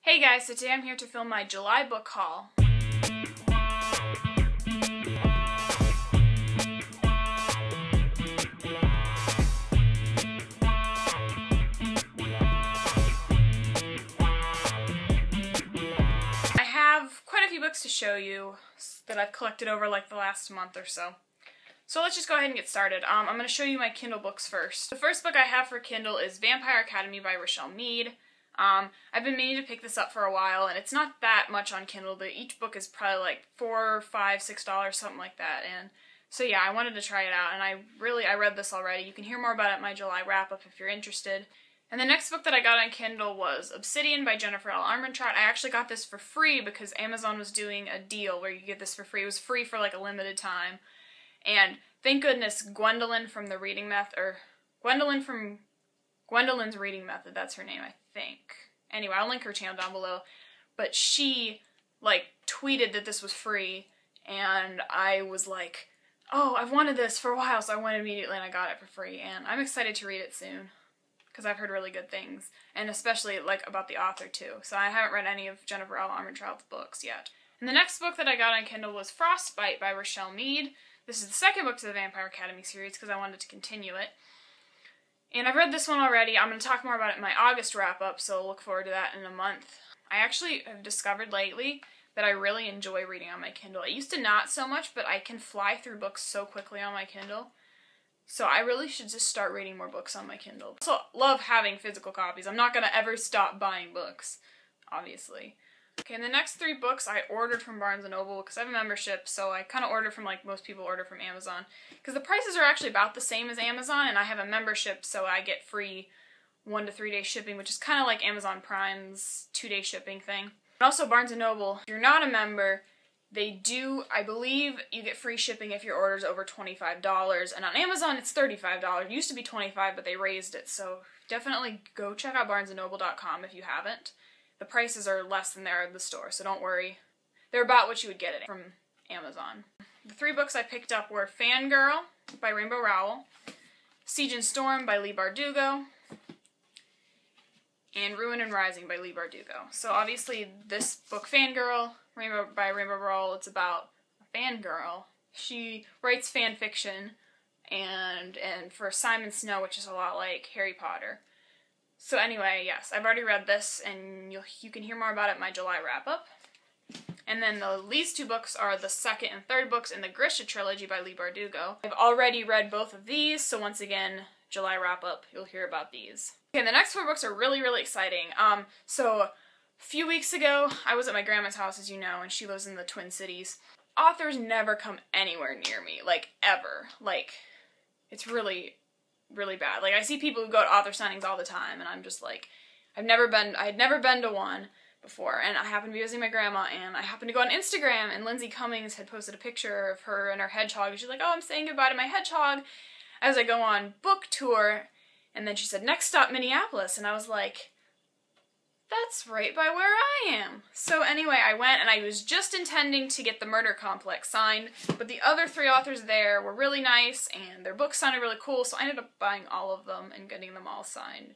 Hey guys, so today I'm here to film my July book haul. I have quite a few books to show you that I've collected over like the last month or so. So let's just go ahead and get started. I'm going to show you my Kindle books first. The first book I have for Kindle is Vampire Academy by Rochelle Mead. I've been meaning to pick this up for a while, and it's not that much on Kindle, but each book is probably like $4, $5, $6, something like that, and so yeah, I wanted to try it out, and I read this already. You can hear more about it in my July wrap-up if you're interested. And the next book that I got on Kindle was Obsidian by Jennifer L. Armentrout. I actually got this for free because Amazon was doing a deal where you get this for free. It was free for like a limited time, and thank goodness Gwendolyn from the Reading Method, or Gwendolyn's Reading Method, that's her name, I think. Anyway, I'll link her channel down below. But she, like, tweeted that this was free, and I was like, oh, I've wanted this for a while, so I went immediately and I got it for free, and I'm excited to read it soon, because I've heard really good things, and especially, like, about the author, too. So I haven't read any of Jennifer L. Armentrout's books yet. And the next book that I got on Kindle was Frostbite by Rochelle Mead. This is the second book to the Vampire Academy series, because I wanted to continue it. And I've read this one already. I'm going to talk more about it in my August wrap-up, so look forward to that in a month. I actually have discovered lately that I really enjoy reading on my Kindle. I used to not so much, but I can fly through books so quickly on my Kindle. So I really should just start reading more books on my Kindle. I also love having physical copies. I'm not going to ever stop buying books, obviously. Okay, and the next three books I ordered from Barnes & Noble because I have a membership, so I kind of order from like most people order from Amazon. Because the prices are actually about the same as Amazon, and I have a membership, so I get free 1 to 3 day shipping, which is kind of like Amazon Prime's 2-day shipping thing. And also Barnes & Noble, if you're not a member, they do, I believe, you get free shipping if your order's over $25, and on Amazon it's $35. It used to be $25, but they raised it, so definitely go check out barnesandnoble.com if you haven't. The prices are less than they are at the store, so don't worry. They're about what you would get it from Amazon. The three books I picked up were Fangirl by Rainbow Rowell, Siege and Storm by Leigh Bardugo, and Ruin and Rising by Leigh Bardugo. So obviously this book, Fangirl, by Rainbow Rowell, it's about a fangirl. She writes fan fiction, and for Simon Snow, which is a lot like Harry Potter. So anyway, yes, I've already read this, and you can hear more about it in my July wrap-up. And then these two books are the second and third books in the Grisha trilogy by Leigh Bardugo. I've already read both of these, so once again, July wrap-up, you'll hear about these. Okay, and the next 4 books are really, really exciting. So a few weeks ago, I was at my grandma's house, as you know, and she lives in the Twin Cities. Authors never come anywhere near me, like, ever. Like, it's really bad. Like, I see people who go to author signings all the time, and I'm just like, I had never been to one before, and I happened to be visiting my grandma, and I happened to go on Instagram, and Lindsay Cummings had posted a picture of her and her hedgehog, and she's like, oh, I'm saying goodbye to my hedgehog as I go on book tour, and then she said, next stop, Minneapolis, and I was like, that's right by where I am. So anyway, I went, and I was just intending to get The Murder Complex signed, but the other 3 authors there were really nice, and their books sounded really cool, so I ended up buying all of them and getting them all signed.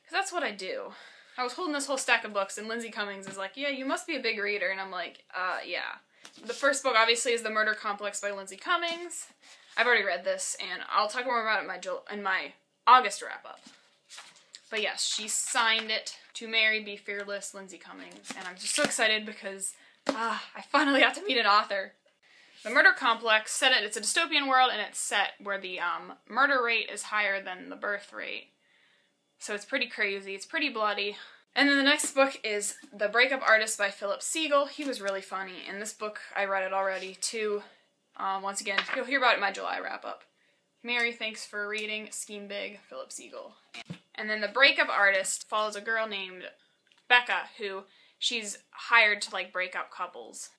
Because that's what I do. I was holding this whole stack of books, and Lindsay Cummings is like, yeah, you must be a big reader, and I'm like, yeah. The first book, obviously, is The Murder Complex by Lindsay Cummings. I've already read this, and I'll talk more about it in my August wrap-up. But yes, she signed it. To Marry, Be Fearless, Lindsay Cummings, and I'm just so excited because I finally got to meet an author. The Murder Complex, it's a dystopian world, and it's set where the murder rate is higher than the birth rate. So it's pretty crazy, it's pretty bloody. And then the next book is The Breakup Artist by Philip Segal. He was really funny, and this book, I read it already too. Once again, you'll hear about it in my July wrap-up. Mary, thanks for reading, Scheme Big, Philip Segal. And then The Breakup Artist follows a girl named Becca, who she's hired to, like, break up couples.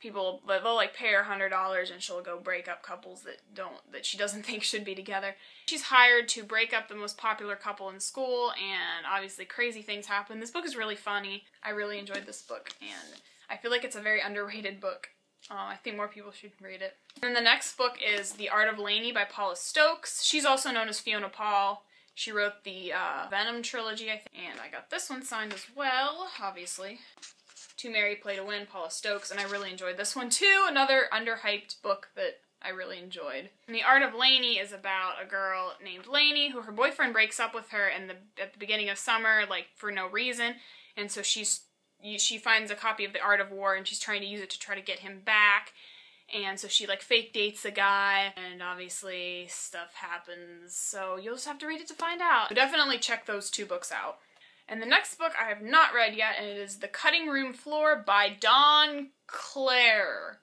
They'll, like, pay her $100 and she'll go break up couples that she doesn't think should be together. She's hired to break up the most popular couple in school, and obviously crazy things happen. This book is really funny. I really enjoyed this book, and I feel like it's a very underrated book. I think more people should read it. And the next book is The Art of Lainey by Paula Stokes. She's also known as Fiona Paul. She wrote the Venom trilogy, I think, and I got this one signed as well, obviously. To Marry, Play to Win, Paula Stokes, and I really enjoyed this one too. Another underhyped book that I really enjoyed. And The Art of Lainey is about a girl named Lainey who her boyfriend breaks up with her at the beginning of summer, like for no reason, and so she finds a copy of The Art of War and she's trying to use it to try to get him back. And so she like fake dates the guy, and obviously stuff happens, so you'll just have to read it to find out. So definitely check those 2 books out. And the next book I have not read yet, and it is The Cutting Room Floor by Dawn Claire.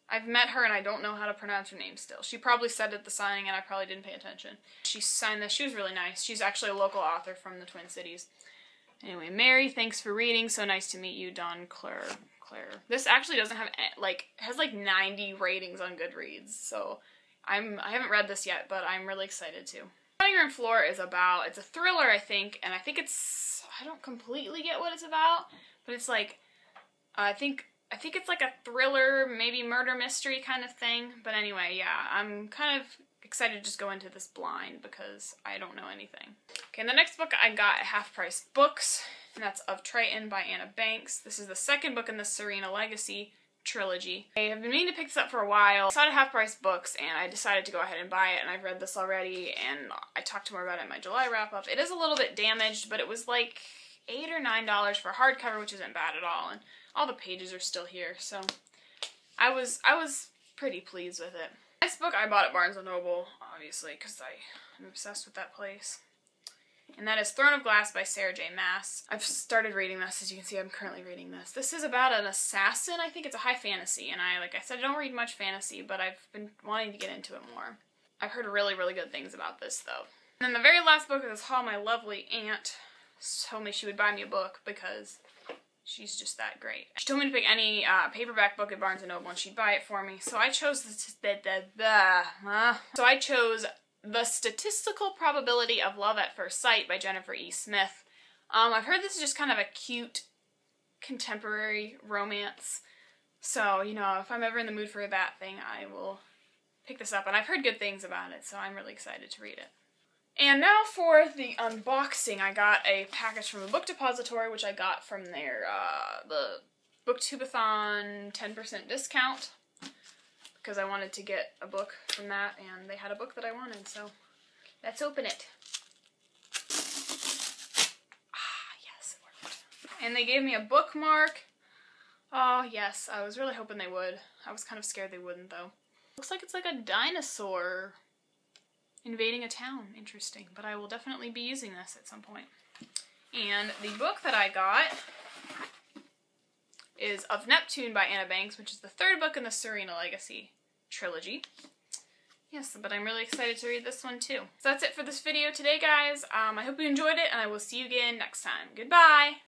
I've met her and I don't know how to pronounce her name still. She probably said it at the signing and I probably didn't pay attention. She signed this. She was really nice. She's actually a local author from the Twin Cities. Anyway, Mary, thanks for reading. So nice to meet you, Dawn Claire. This actually doesn't have, has like 90 ratings on Goodreads, so I haven't read this yet, but I'm really excited to. Cutting Room Floor is about, it's a thriller, I think, and I don't completely get what it's about, but it's like, I think it's like a thriller, maybe murder mystery kind of thing, but anyway, yeah, I'm kind of excited to just go into this blind because I don't know anything. Okay, and the next book I got at Half Price Books, and that's Of Triton by Anna Banks. This is the 2nd book in the Serena Legacy trilogy. I have been meaning to pick this up for a while. I saw it at Half Price Books and I decided to go ahead and buy it, and I've read this already and I talked more about it in my July wrap-up. It is a little bit damaged, but it was like $8 or $9 for hardcover, which isn't bad at all, and all the pages are still here, so I was pretty pleased with it. This book I bought at Barnes & Noble, obviously, because I'm obsessed with that place. And that is Throne of Glass by Sarah J. Maas. I've started reading this. As you can see, I'm currently reading this. This is about an assassin. I think it's a high fantasy, and like I said, I don't read much fantasy, but I've been wanting to get into it more. I've heard really, really good things about this, though. And then the very last book is How My Lovely Aunt told me she would buy me a book because she's just that great. She told me to pick any paperback book at Barnes & Noble and she'd buy it for me. So I chose The Statistical Probability of Love at First Sight by Jennifer E. Smith. I've heard this is just kind of a cute contemporary romance. So, you know, if I'm ever in the mood for that thing, I will pick this up. And I've heard good things about it, so I'm really excited to read it. And now for the unboxing. I got a package from a book depository, which I got from their, the Booktubeathon 10% discount, because I wanted to get a book from that, and they had a book that I wanted, so let's open it. Ah, yes, it worked. And they gave me a bookmark. Oh, yes, I was really hoping they would. I was kind of scared they wouldn't, though. Looks like it's like a dinosaur invading a town. Interesting, but I will definitely be using this at some point. And the book that I got is Of Neptune by Anna Banks, which is the 3rd book in the Serena Legacy trilogy. Yes, but I'm really excited to read this one too. So that's it for this video today, guys. I hope you enjoyed it, and I will see you again next time. Goodbye!